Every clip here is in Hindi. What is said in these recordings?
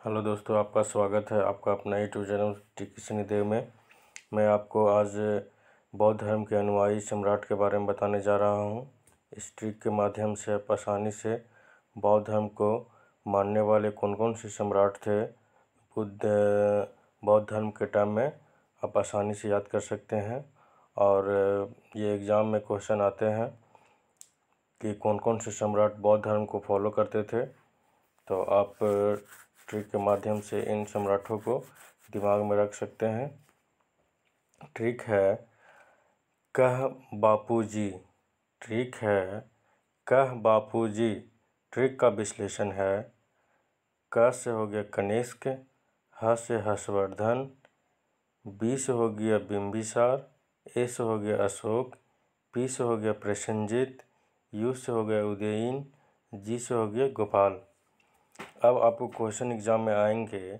हेलो दोस्तों, आपका स्वागत है आपका अपना यूट्यूब चैनल टीके शनिदेव में। मैं आपको आज बौद्ध धर्म के अनुयायी सम्राट के बारे में बताने जा रहा हूँ। इस ट्रिक के माध्यम से आप आसानी से बौद्ध धर्म को मानने वाले कौन कौन से सम्राट थे बौद्ध धर्म के टाइम में आप आसानी से याद कर सकते हैं। और ये एग्ज़ाम में क्वेश्चन आते हैं कि कौन कौन से सम्राट बौद्ध धर्म को फॉलो करते थे। तो आप ट्रिक के माध्यम से इन सम्राटों को दिमाग में रख सकते हैं। ट्रिक है कह बापूजी। ट्रिक है कह बापूजी। ट्रिक का विश्लेषण है क से हो गया कनिष्क, ह से हर्षवर्धन, बी से हो गया बिंबिसार, ए से हो गया अशोक, पी से हो गया प्रसेनजीत, यू से हो गया उदयन, जी से हो गया गोपाल। अब आपको क्वेश्चन एग्ज़ाम में आएंगे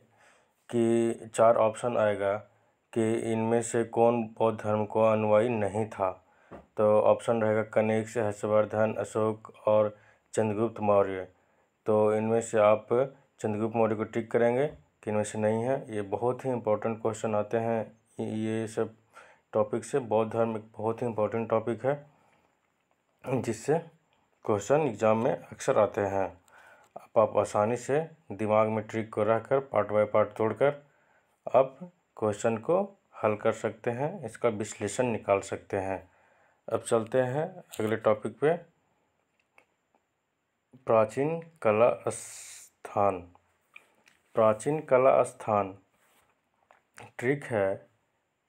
कि 4 ऑप्शन आएगा कि इनमें से कौन बौद्ध धर्म को अनुयायी नहीं था। तो ऑप्शन रहेगा कनिष्क, हर्षवर्धन, अशोक और चंद्रगुप्त मौर्य। तो इनमें से आप चंद्रगुप्त मौर्य को टिक करेंगे कि इनमें से नहीं है। ये बहुत ही इंपॉर्टेंट क्वेश्चन आते हैं। ये सब टॉपिक से बौद्ध धर्म एक बहुत ही इंपॉर्टेंट टॉपिक है जिससे क्वेश्चन एग्ज़ाम में अक्सर आते हैं। आप आसानी से दिमाग में ट्रिक को रखकर पार्ट बाय पार्ट तोड़कर आप क्वेश्चन को हल कर सकते हैं, इसका विश्लेषण निकाल सकते हैं। अब चलते हैं अगले टॉपिक पे। प्राचीन कला स्थान। प्राचीन कला स्थान। ट्रिक है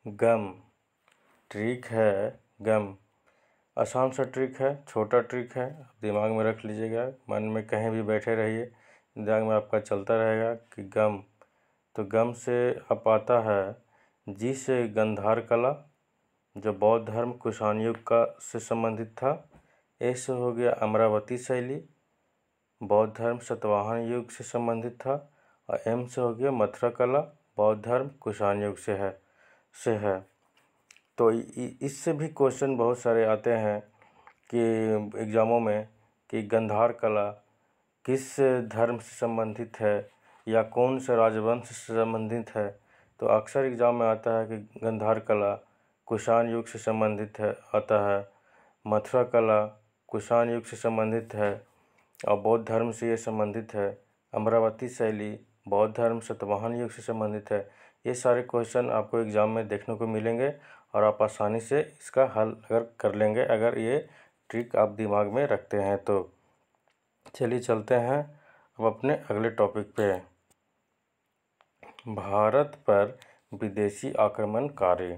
गम। ट्रिक है गम। आसान सा ट्रिक है, छोटा ट्रिक है, दिमाग में रख लीजिएगा। मन में कहीं भी बैठे रहिए, दिमाग में आपका चलता रहेगा कि गम। तो गम से अब आता है जी से गंधार कला, जो बौद्ध धर्म कुषाण युग का से संबंधित था। ए से हो गया अमरावती शैली, बौद्ध धर्म सातवाहन युग से संबंधित था। और एम से हो गया मथुरा कला, बौद्ध धर्म कुषाण युग से है। तो इससे भी क्वेश्चन बहुत सारे आते हैं कि एग्ज़ामों में कि गंधार कला किस धर्म से संबंधित है या कौन से राजवंश से संबंधित है। तो अक्सर एग्ज़ाम में आता है कि गंधार कला कुषाण युग से संबंधित है आता है, मथुरा कला कुषाण युग से संबंधित है और बौद्ध धर्म से ये संबंधित है, अमरावती शैली बौद्ध धर्म सातवाहन युग से संबंधित है। ये सारे क्वेश्चन आपको एग्ज़ाम में देखने को मिलेंगे और आप आसानी से इसका हल अगर कर लेंगे, अगर ये ट्रिक आप दिमाग में रखते हैं तो। चलिए चलते हैं अब अपने अगले टॉपिक पे। भारत पर विदेशी आक्रमणकारी।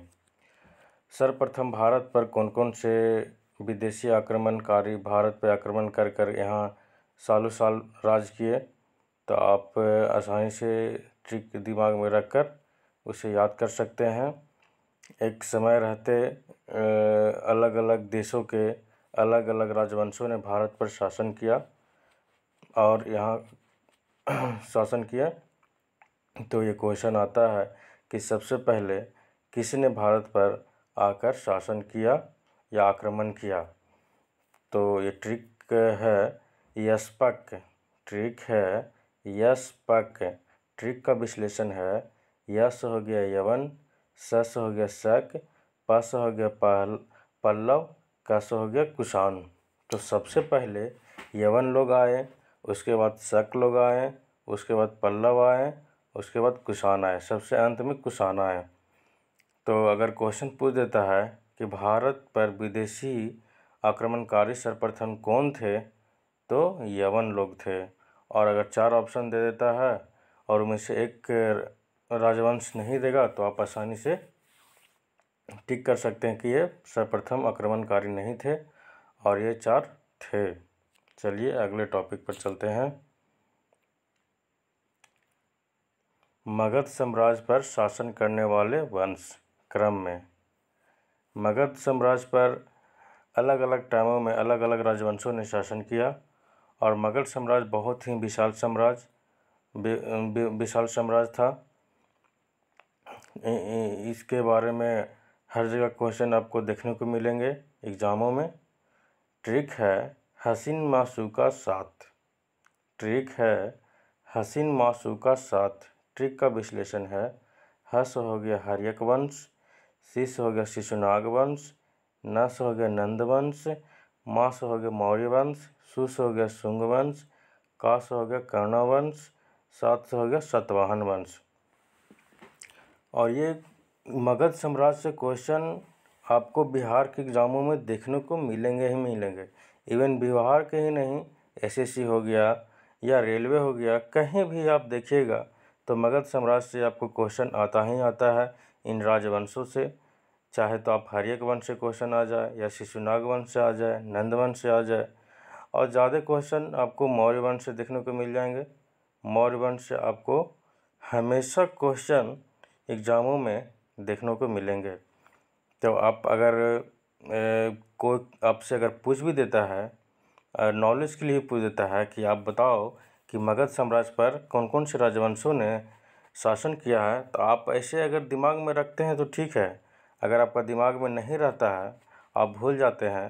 सर्वप्रथम भारत पर कौन कौन से विदेशी आक्रमणकारी भारत पर आक्रमण कर कर यहाँ सालों साल राज किए। तो आप आसानी से ट्रिक दिमाग में रखकर उसे याद कर सकते हैं। एक समय रहते अलग अलग देशों के अलग अलग राजवंशों ने भारत पर शासन किया और यहाँ शासन किया। तो ये क्वेश्चन आता है कि सबसे पहले किसने भारत पर आकर शासन किया या आक्रमण किया। तो ये ट्रिक है यशपक। ट्रिक है यशपक। ट्रिक का विश्लेषण है यश हो गया यवन, स हो गया शक, प हो गया पल्लव, क हो गया कुषाण। तो सबसे पहले यवन लोग आए, उसके बाद शक लोग आए, उसके बाद पल्लव आए, उसके बाद कुषाण आए, सबसे अंत में कुषाण आए। तो अगर क्वेश्चन पूछ देता है कि भारत पर विदेशी आक्रमणकारी सर्वप्रथम कौन थे, तो यवन लोग थे। और अगर 4 ऑप्शन दे देता है और उनमें से एक राजवंश नहीं देगा तो आप आसानी से टिक कर सकते हैं कि ये सर्वप्रथम आक्रमणकारी नहीं थे और ये 4 थे। चलिए अगले टॉपिक पर चलते हैं। मगध साम्राज्य पर शासन करने वाले वंश क्रम में। मगध साम्राज्य पर अलग अलग टाइमों में अलग अलग राजवंशों ने शासन किया और मगध साम्राज्य बहुत ही विशाल साम्राज्य था। इसके बारे में हर जगह क्वेश्चन आपको देखने को मिलेंगे एग्ज़ामों में। ट्रिक है हसीन मासूका साथ। ट्रिक है हसीन माशूका साथ ट्रिक का विश्लेषण है। ह से हो गया हर्यक वंश, सी से हो गया शिशुनाग वंश, न से हो गया नंद वंश, मा से हो गया मौर्य वंश, सु से हो गया शुंग वंश, का से हो गया कर्ण वंश, सात से हो गया सातवाहन वंश। और ये मगध साम्राज्य से क्वेश्चन आपको बिहार के एग्ज़ामों में देखने को मिलेंगे ही मिलेंगे। इवन बिहार के ही नहीं, एसएससी हो गया या रेलवे हो गया, कहीं भी आप देखिएगा तो मगध साम्राज्य से आपको क्वेश्चन आता ही आता है इन राजवंशों से। चाहे तो आप हर्यक वंश से क्वेश्चन आ जाए या शिशुनाग वंश से आ जाए, नंद वंश से आ जाए, और ज़्यादा क्वेश्चन आपको मौर्य वंश से देखने को मिल जाएंगे। मौर्य वंश से आपको हमेशा क्वेश्चन एग्ज़ामों में देखने को मिलेंगे। तो आप अगर कोई आपसे अगर पूछ भी देता है, नॉलेज के लिए पूछ देता है कि आप बताओ कि मगध साम्राज्य पर कौन कौन से राजवंशों ने शासन किया है, तो आप ऐसे अगर दिमाग में रखते हैं तो ठीक है। अगर आपका दिमाग में नहीं रहता है, आप भूल जाते हैं,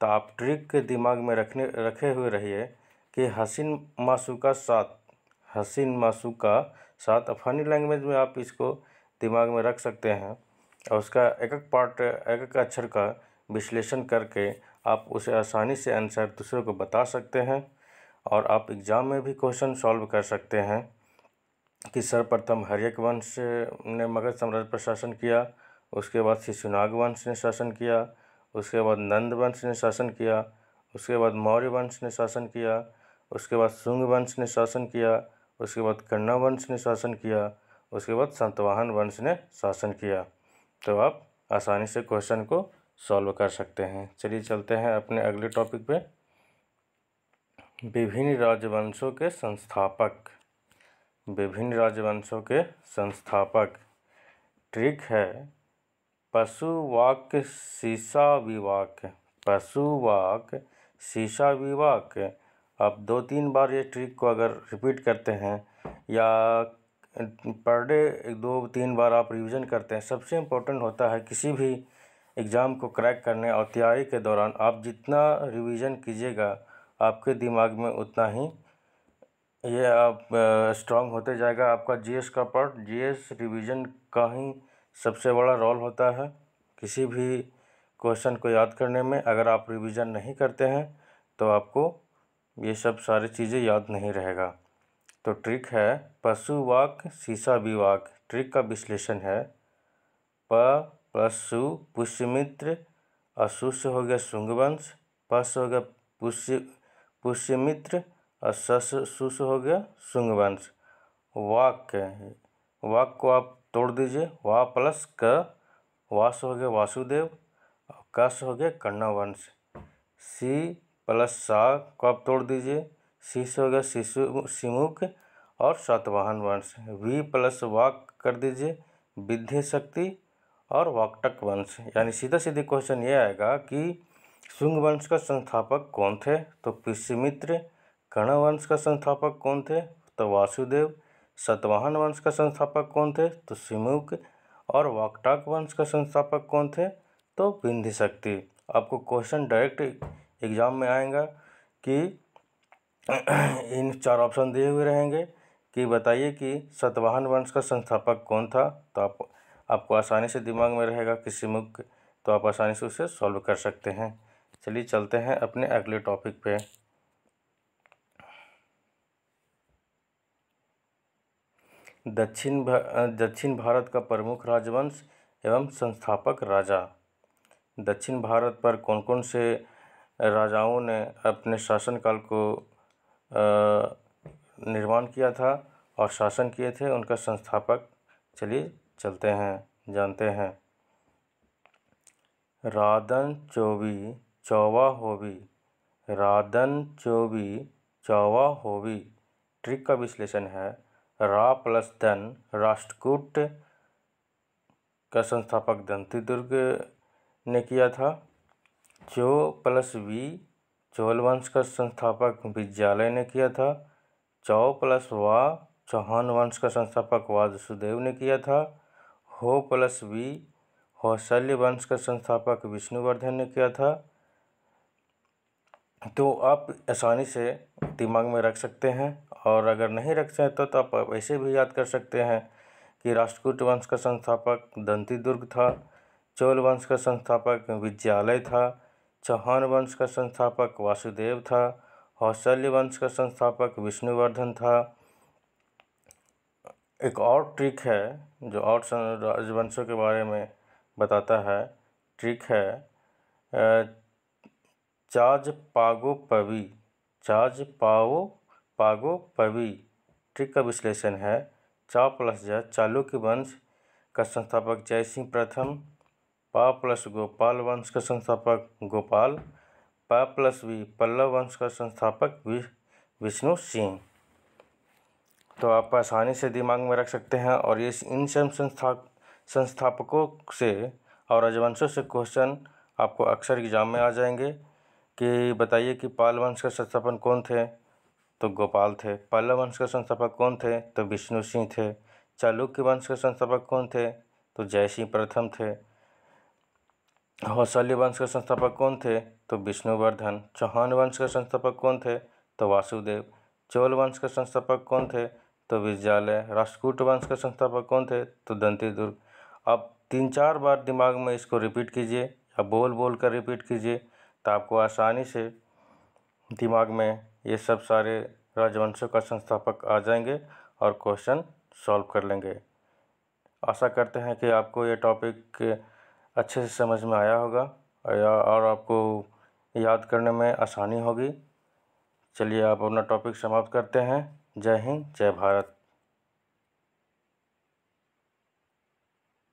तो आप ट्रिक के दिमाग में रखे हुए रहिए कि हसीन माशूका साथ फनी लैंग्वेज में आप इसको दिमाग में रख सकते हैं और उसका एक एक पार्ट, एक एक अक्षर का विश्लेषण करके आप उसे आसानी से आंसर दूसरों को बता सकते हैं। और आप एग्ज़ाम में भी क्वेश्चन सॉल्व कर सकते हैं कि सर्वप्रथम हर्यक वंश ने मगध साम्राज्य पर शासन किया, उसके बाद शिशुनाग वंश ने शासन किया, उसके बाद नंद वंश ने शासन किया, उसके बाद मौर्य वंश ने शासन किया, उसके बाद शुंग वंश ने शासन किया, उसके बाद कर्ण वंश ने शासन किया, उसके बाद सातवाहन वंश ने शासन किया। तो आप आसानी से क्वेश्चन को सॉल्व कर सकते हैं। चलिए चलते हैं अपने अगले टॉपिक पे। विभिन्न राजवंशों के संस्थापक। विभिन्न राजवंशों के संस्थापक। ट्रिक है पशुवाक शीशा विवाक। पशुवाक शीशा विवाक। आप 2-3 बार ये ट्रिक को अगर रिपीट करते हैं या पर डे 2-3 बार आप रिवीजन करते हैं, सबसे इम्पोर्टेंट होता है किसी भी एग्ज़ाम को क्रैक करने और तैयारी के दौरान आप जितना रिवीजन कीजिएगा आपके दिमाग में उतना ही ये आप स्ट्रांग होते जाएगा। आपका जीएस का पार्ट, जीएस रिवीजन का ही सबसे बड़ा रोल होता है किसी भी क्वेश्चन को याद करने में। अगर आप रिवीजन नहीं करते हैं तो आपको ये सब सारी चीज़ें याद नहीं रहेगा। तो ट्रिक है पशुवाक शीशा विवाक। ट्रिक का विश्लेषण है प प्लस सु पुष्यमित्र, असु से हो गया शुंग वंश, प से हो गया पुष्यमित्र और सु से हो गया शुंग वंश। वाक को आप तोड़ दीजिए, वा प्लस क, वा से हो गया वासुदेव और क से हो गया कर्ण वंश। सी प्लस सा को आप तोड़ दीजिए, सी से हो गया सिमुक और सातवाहन वंश। वी प्लस वाक कर दीजिए, विद्या शक्ति और वाकटक वंश। यानी सीधा सीधे क्वेश्चन ये आएगा कि शुंग वंश का संस्थापक कौन थे, तो पुष्यमित्र। कर्ण वंश का संस्थापक कौन थे, तो वासुदेव। सातवाहन वंश का संस्थापक कौन थे, तो सिमुक। और वाकटाक वंश का संस्थापक कौन थे, तो विंध्य शक्ति। आपको क्वेश्चन डायरेक्ट एग्ज़ाम में आएगा कि इन 4 ऑप्शन दिए हुए रहेंगे कि बताइए कि सातवाहन वंश का संस्थापक कौन था। तो आपको आसानी से दिमाग में रहेगा कि सिमुक, तो आप आसानी से उसे सॉल्व कर सकते हैं। चलिए चलते हैं अपने अगले टॉपिक पे। दक्षिण भारत का प्रमुख राजवंश एवं संस्थापक राजा। दक्षिण भारत पर कौन कौन से राजाओं ने अपने शासनकाल को निर्माण किया था और शासन किए थे, उनका संस्थापक चलिए चलते हैं, जानते हैं। रादन चौबी चौवा होवी। रादन चौबी चौवा होवी। ट्रिक का विश्लेषण है रा प्लस दन राष्ट्रकूट का संस्थापक दंतीदुर्ग ने किया था। चो प्लस वी चोल वंश का संस्थापक विद्यालय ने किया था। चौ प्लस वा चौहान वंश का संस्थापक वासुदेव ने किया था। हो प्लस वी होसल्य वंश का संस्थापक विष्णुवर्धन ने किया था। तो आप आसानी से दिमाग में रख सकते हैं और अगर नहीं रख सकते तो आप वैसे भी याद कर सकते हैं कि राष्ट्रकूट वंश का संस्थापक दंतीदुर्ग था, चोल वंश का संस्थापक विद्यालय था, चौहान वंश का संस्थापक वासुदेव था, कौशल्य वंश का संस्थापक विष्णुवर्धन था। एक और ट्रिक है जो और राजवंशों के बारे में बताता है, ट्रिक है पागो पवी। ट्रिक का विश्लेषण है, चा प्लस ज चालुक्य वंश का संस्थापक जय सिंह प्रथम, पा प्लस गोपाल वंश का संस्थापक गोपाल, पा प्लस वी पल्लव वंश का संस्थापक विष्णु सिंह। तो आप आसानी से दिमाग में रख सकते हैं और ये इन सब संस्थापकों से और राजवंशों से क्वेश्चन आपको अक्सर एग्जाम में आ जाएंगे कि बताइए कि पाल वंश का संस्थापक कौन थे, तो गोपाल थे। पल्लव वंश का संस्थापक कौन थे, तो विष्णु सिंह थे। चालुक्य वंश के संस्थापक कौन थे, तो जय सिंह प्रथम थे। कौशल्य वंश के संस्थापक कौन थे, तो विष्णुवर्धन। चौहान वंश के संस्थापक कौन थे, तो वासुदेव। चोल वंश के संस्थापक कौन थे, तो विद्यालय। राष्ट्रकूट वंश के संस्थापक कौन थे, तो दंतीदुर्ग। अब 3-4 बार दिमाग में इसको रिपीट कीजिए या बोल कर रिपीट कीजिए, तो आपको आसानी से दिमाग में ये सब सारे राजवंशों का संस्थापक आ जाएंगे और क्वेश्चन सॉल्व कर लेंगे। आशा करते हैं कि आपको ये टॉपिक अच्छे से समझ में आया होगा और आपको याद करने में आसानी होगी। चलिए आप अपना टॉपिक समाप्त करते हैं। जय हिंद, जय भारत।